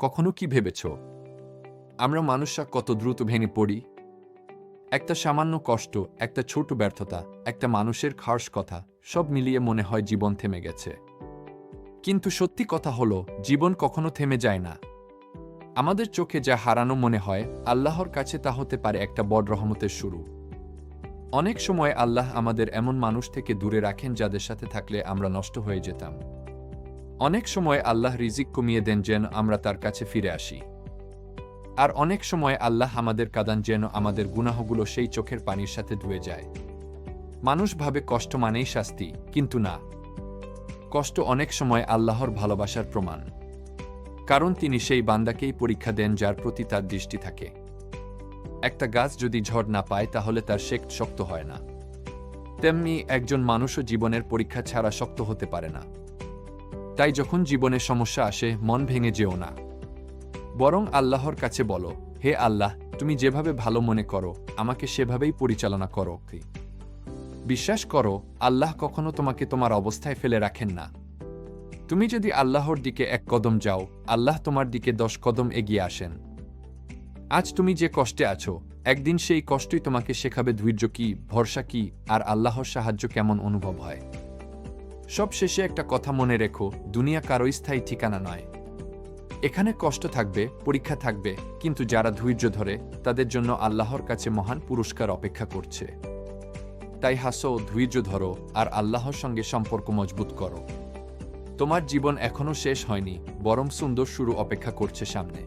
কখনো কি ভেবেছ আমরা মানুষরা কত দ্রুত ভেঙে পড়ি? একটা সামান্য কষ্ট, একটা ছোট ব্যর্থতা, একটা মানুষের খাস কথা, সব মিলিয়ে মনে হয় জীবন থেমে গেছে। কিন্তু সত্যি কথা হলো, জীবন কখনো থেমে যায় না। আমাদের চোখে যা হারানো মনে হয়, আল্লাহর কাছে তা হতে পারে একটা বড় রহমতের শুরু। অনেক সময় আল্লাহ আমাদের এমন মানুষ থেকে দূরে রাখেন যাদের সাথে থাকলে আমরা নষ্ট হয়ে যেতাম। অনেক সময় আল্লাহ রিজিক কমিয়ে দেন যেন আমরা তার কাছে ফিরে আসি। আর অনেক সময় আল্লাহ আমাদের কাঁদান যেন আমাদের গুনাহগুলো সেই চোখের পানির সাথে ধুয়ে যায়। মানুষ ভাবে কষ্ট মানেই শাস্তি, কিন্তু না। কষ্ট অনেক সময় আল্লাহর ভালোবাসার প্রমাণ। কারণ তিনি সেই বান্দাকেই পরীক্ষা দেন যার প্রতি তার দৃষ্টি থাকে। একটা গাছ যদি ঝড় না পায় তাহলে তার শেকড় শক্ত হয় না। তেমনি একজন মানুষও জীবনের পরীক্ষা ছাড়া শক্ত হতে পারে না। তাই যখন জীবনে সমস্যা আসে, মন ভেঙে যেও না। বরং আল্লাহর কাছে বলো, হে আল্লাহ, তুমি যেভাবে ভালো মনে করো আমাকে সেভাবেই পরিচালনা করো। বিশ্বাস করো, আল্লাহ কখনো তোমাকে তোমার অবস্থায় ফেলে রাখেন না। তুমি যদি আল্লাহর দিকে 1 কদম যাও, আল্লাহ তোমার দিকে 10 কদম এগিয়ে আসেন। আজ তুমি যে কষ্টে আছো, একদিন সেই কষ্টই তোমাকে শেখাবে ধৈর্য কি, ভরসা কি, আর আল্লাহর সাহায্য কেমন অনুভব হয়। সব শেষে একটা কথা মনে রেখো, দুনিয়া কারো স্থায়ী ঠিকানা নয়। এখানে কষ্ট থাকবে, পরীক্ষা থাকবে, কিন্তু যারা ধৈর্য ধরে তাদের জন্য আল্লাহর কাছে মহান পুরস্কার অপেক্ষা করছে। তাই হাসো, ধৈর্য ধরো, আর আল্লাহর সঙ্গে সম্পর্ক মজবুত করো। তোমার জীবন এখনো শেষ হয়নি, বরং সুন্দর শুরু অপেক্ষা করছে সামনে।